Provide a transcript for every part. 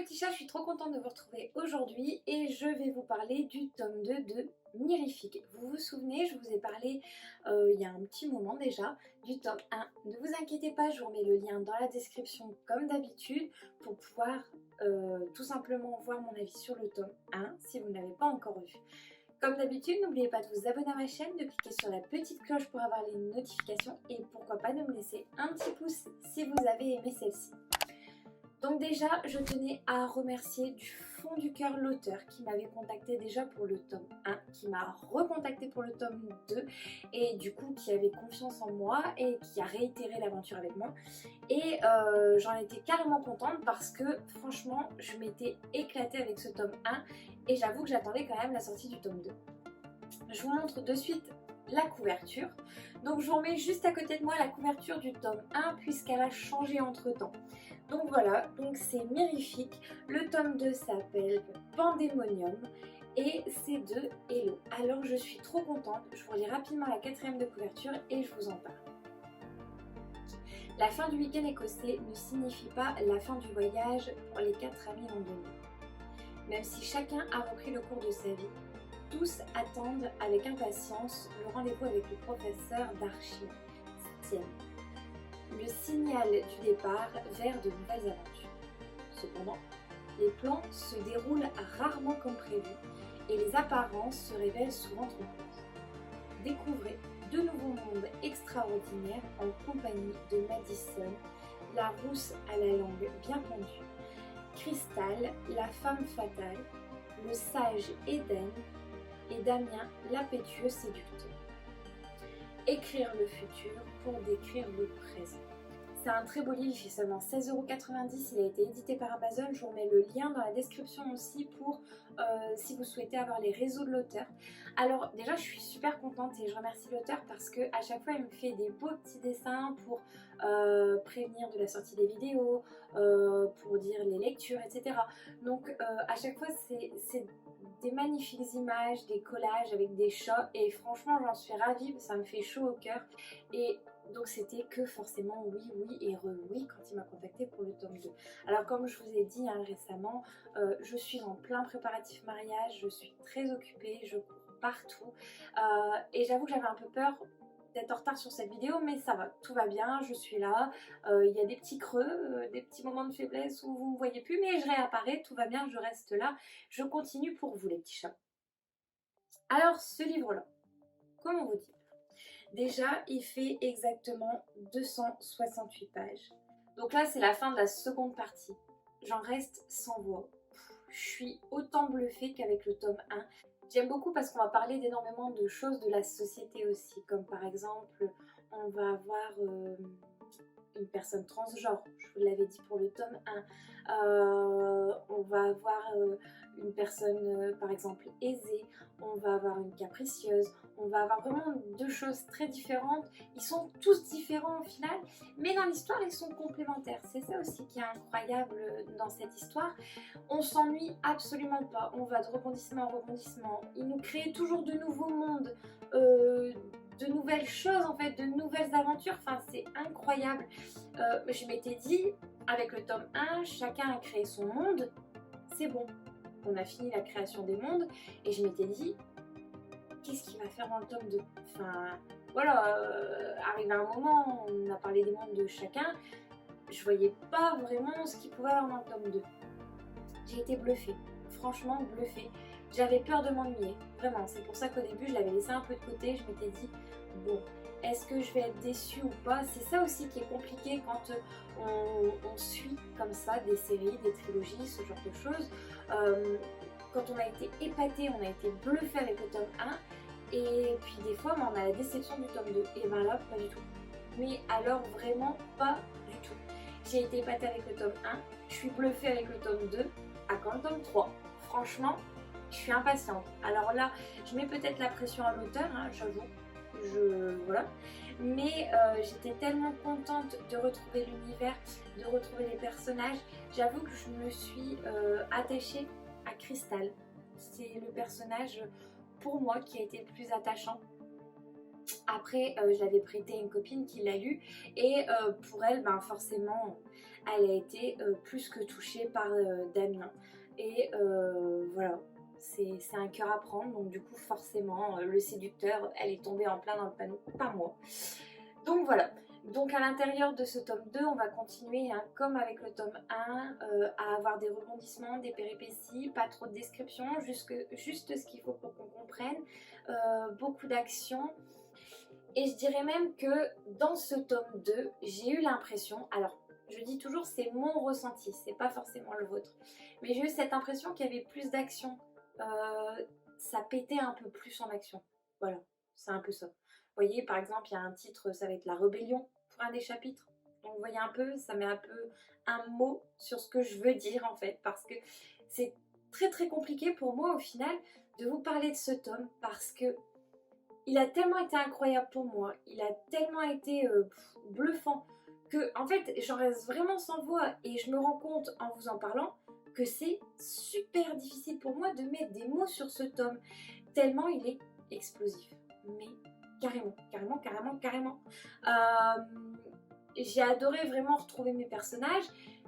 petits chats, je suis trop contente de vous retrouver aujourd'hui et je vais vous parler du tome 2 de Mirifique. Vous vous souvenez, je vous ai parlé il y a un petit moment déjà du tome 1. Ne vous inquiétez pas, je vous remets le lien dans la description comme d'habitude pour pouvoir tout simplement voir mon avis sur le tome 1 si vous ne l'avez pas encore vu. Comme d'habitude, n'oubliez pas de vous abonner à ma chaîne, de cliquer sur la petite cloche pour avoir les notifications et pourquoi pas de me laisser un petit pouce si vous avez aimé celle-ci. Donc déjà, je tenais à remercier du fond du cœur l'auteur qui m'avait contacté déjà pour le tome 1, qui m'a recontacté pour le tome 2 et du coup qui avait confiance en moi et qui a réitéré l'aventure avec moi. Et j'en étais carrément contente parce que franchement, je m'étais éclatée avec ce tome 1 et j'avoue que j'attendais quand même la sortie du tome 2. Je vous montre de suite la couverture. Donc je vous remets juste à côté de moi la couverture du tome 1 puisqu'elle a changé entre temps. Donc voilà, donc c'est Mirifique. Le tome 2 s'appelle Pandémonium et c'est de Hello. Alors je suis trop contente, je vous relis rapidement la quatrième de couverture et je vous en parle. La fin du week-end écossais ne signifie pas la fin du voyage pour les 4 amis londoniens. Même si chacun a repris le cours de sa vie, tous attendent avec impatience le rendez-vous avec le professeur d'archi, Stienne. Le signal du départ vers de nouvelles aventures. Cependant, les plans se déroulent rarement comme prévu et les apparences se révèlent souvent trompeuses. Découvrez de nouveaux mondes extraordinaires en compagnie de Madison, la rousse à la langue bien pendue, Crystal, la femme fatale, le sage Eden et Damien, l'impétueux séducteur. Écrire le futur pour décrire le présent. C'est un très beau livre, il fait seulement 16,90 €, il a été édité par Amazon, je vous remets le lien dans la description aussi pour si vous souhaitez avoir les réseaux de l'auteur. Alors déjà je suis super contente et je remercie l'auteur parce que à chaque fois il me fait des beaux petits dessins pour prévenir de la sortie des vidéos, pour dire les lectures, etc. Donc à chaque fois c'est des magnifiques images, des collages avec des chats et franchement j'en suis ravie, ça me fait chaud au cœur et donc c'était que forcément oui, oui et oui quand il m'a contacté pour le tome 2. Alors comme je vous ai dit récemment, je suis en plein préparatif mariage, je suis très occupée, je cours partout et j'avoue que j'avais un peu peur d'être en retard sur cette vidéo mais ça va, tout va bien, je suis là, il y a des petits creux, des petits moments de faiblesse où vous ne me voyez plus mais je réapparais, tout va bien, je reste là, je continue pour vous les petits chats. Alors ce livre-là, comment vous dire? Déjà, il fait exactement 268 pages. Donc là, c'est la fin de la seconde partie. J'en reste sans voix. Je suis autant bluffée qu'avec le tome 1. J'aime beaucoup parce qu'on va parler d'énormément de choses de la société aussi, comme par exemple, on va avoir une personne transgenre, je vous l'avais dit pour le tome 1. On va avoir une personne par exemple aisée, on va avoir une capricieuse, on va avoir vraiment deux choses très différentes. Ils sont tous différents au final, mais dans l'histoire ils sont complémentaires. C'est ça aussi qui est incroyable dans cette histoire. On s'ennuie absolument pas, on va de rebondissement en rebondissement. Ils nous créent toujours de nouveaux mondes, de nouvelles choses en fait, de nouvelles aventures, enfin c'est incroyable. Je m'étais dit, avec le tome 1, chacun a créé son monde, c'est bon. On a fini la création des mondes et je m'étais dit, qu'est-ce qu'il va faire dans le tome 2? Enfin voilà, arrivé à un moment, on a parlé des mondes de chacun, je voyais pas vraiment ce qu'il pouvait avoir dans le tome 2. J'ai été bluffée, franchement bluffée. J'avais peur de m'ennuyer, vraiment. C'est pour ça qu'au début, je l'avais laissé un peu de côté. Je m'étais dit, bon, est-ce que je vais être déçue ou pas? C'est ça aussi qui est compliqué quand on suit comme ça des séries, des trilogies, ce genre de choses. Quand on a été épaté, on a été bluffé avec le tome 1. Et puis des fois, on a la déception du tome 2. Et ben là, pas du tout. Mais alors vraiment pas du tout. J'ai été épatée avec le tome 1. Je suis bluffée avec le tome 2. À quand le tome 3? Franchement, je suis impatiente. Alors là, je mets peut-être la pression à l'auteur, j'avoue. Voilà. Mais j'étais tellement contente de retrouver l'univers, de retrouver les personnages. J'avoue que je me suis attachée à Crystal. C'est le personnage pour moi qui a été le plus attachant. Après, je l'avais prêté à une copine qui l'a lu et pour elle, ben, forcément, elle a été plus que touchée par Damien. Et voilà, c'est un cœur à prendre, donc du coup forcément le séducteur, elle est tombée en plein dans le panneau, pas moi. Donc voilà. Donc à l'intérieur de ce tome 2, on va continuer hein, comme avec le tome 1 à avoir des rebondissements, des péripéties, pas trop de descriptions, juste ce qu'il faut pour qu'on comprenne, beaucoup d'action. Et je dirais même que dans ce tome 2, j'ai eu l'impression, alors je dis toujours c'est mon ressenti, c'est pas forcément le vôtre, mais j'ai eu cette impression qu'il y avait plus d'action, ça pétait un peu plus en action, voilà, c'est un peu ça. Vous voyez par exemple il y a un titre, ça va être la rébellion pour un des chapitres, donc vous voyez un peu, ça met un peu un mot sur ce que je veux dire en fait, parce que c'est très très compliqué pour moi au final de vous parler de ce tome, parce que il a tellement été incroyable pour moi, il a tellement été bluffant que en fait j'en reste vraiment sans voix et je me rends compte en vous en parlant que c'est super difficile pour moi de mettre des mots sur ce tome tellement il est explosif, mais carrément, carrément, carrément, carrément. J'ai adoré vraiment retrouver mes personnages,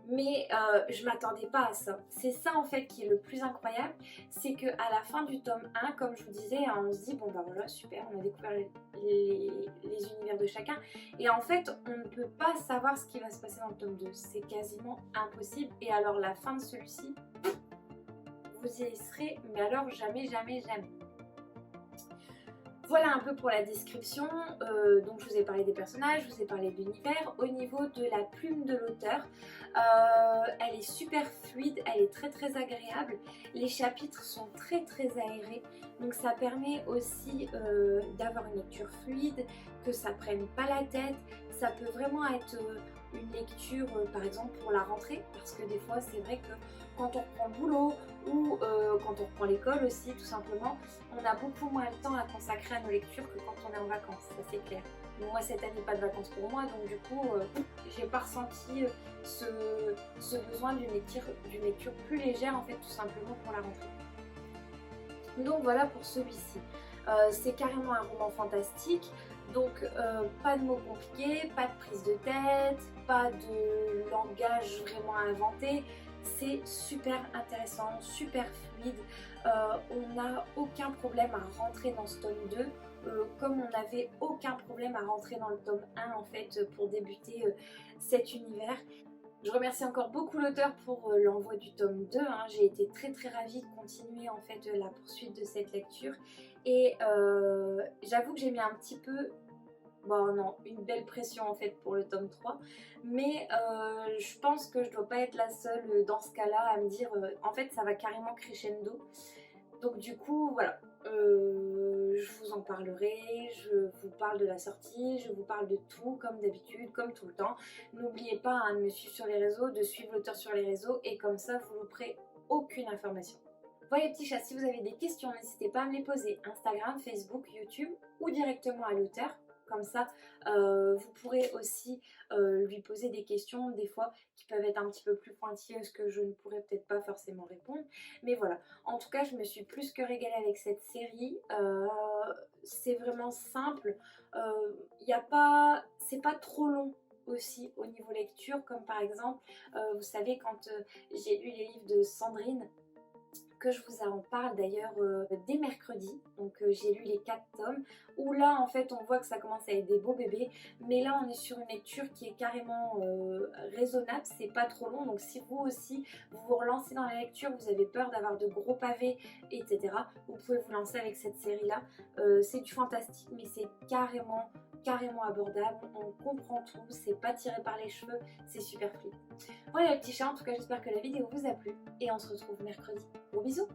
mais je m'attendais pas à ça. C'est ça en fait qui est le plus incroyable, c'est que à la fin du tome 1, comme je vous disais, hein, on se dit bon bah voilà super, on a découvert les univers de chacun, et en fait on ne peut pas savoir ce qui va se passer dans le tome 2, c'est quasiment impossible. Et alors la fin de celui-ci, vous y serez, mais alors jamais, jamais, jamais. Voilà un peu pour la description, donc je vous ai parlé des personnages, je vous ai parlé de l'univers. Au niveau de la plume de l'auteur, elle est super fluide, elle est très très agréable. Les chapitres sont très très aérés, donc ça permet aussi d'avoir une lecture fluide, que ça prenne pas la tête. Ça peut vraiment être une lecture par exemple pour la rentrée, parce que des fois c'est vrai que quand on reprend le boulot ou quand on reprend l'école aussi tout simplement, on a beaucoup moins le temps à consacrer à nos lectures que quand on est en vacances, ça c'est clair. Mais moi cette année pas de vacances pour moi, donc du coup j'ai pas ressenti ce besoin d'une lecture plus légère en fait, tout simplement pour la rentrée. Donc voilà pour celui-ci. C'est carrément un roman fantastique, donc pas de mots compliqués, pas de prise de tête, pas de langage vraiment inventé. C'est super intéressant, super fluide. On n'a aucun problème à rentrer dans ce tome 2, comme on n'avait aucun problème à rentrer dans le tome 1 en fait pour débuter cet univers. Je remercie encore beaucoup l'auteur pour l'envoi du tome 2, hein. J'ai été très très ravie de continuer en fait la poursuite de cette lecture, et j'avoue que j'ai mis un petit peu, bon non, une belle pression en fait pour le tome 3, mais je pense que je dois pas être la seule dans ce cas-là à me dire en fait ça va carrément crescendo. Donc du coup voilà, je vous en parlerai, je vous parle de la sortie, je vous parle de tout comme d'habitude, comme tout le temps. N'oubliez pas hein, de me suivre sur les réseaux, de suivre l'auteur sur les réseaux, et comme ça vous ne louperez aucune information. Voilà les petits chats, si vous avez des questions, n'hésitez pas à me les poser, Instagram, Facebook, YouTube ou directement à l'auteur. Comme ça, vous pourrez aussi lui poser des questions, des fois, qui peuvent être un petit peu plus pointilleuses que je ne pourrais peut-être pas forcément répondre. Mais voilà, en tout cas, je me suis plus que régalée avec cette série. C'est vraiment simple. C'est pas trop long aussi au niveau lecture, comme par exemple, vous savez, quand j'ai lu les livres de Sandrine, que je vous en parle d'ailleurs dès mercredi, donc j'ai lu les 4 tomes, où là en fait on voit que ça commence à être des beaux bébés, mais là on est sur une lecture qui est carrément raisonnable, c'est pas trop long, donc si vous aussi vous vous relancez dans la lecture, vous avez peur d'avoir de gros pavés, etc., vous pouvez vous lancer avec cette série là. C'est du fantastique, mais c'est carrément abordable, on comprend tout, c'est pas tiré par les cheveux, c'est super fluide. Voilà les petits chats, en tout cas j'espère que la vidéo vous a plu, et on se retrouve mercredi. Gros bisous!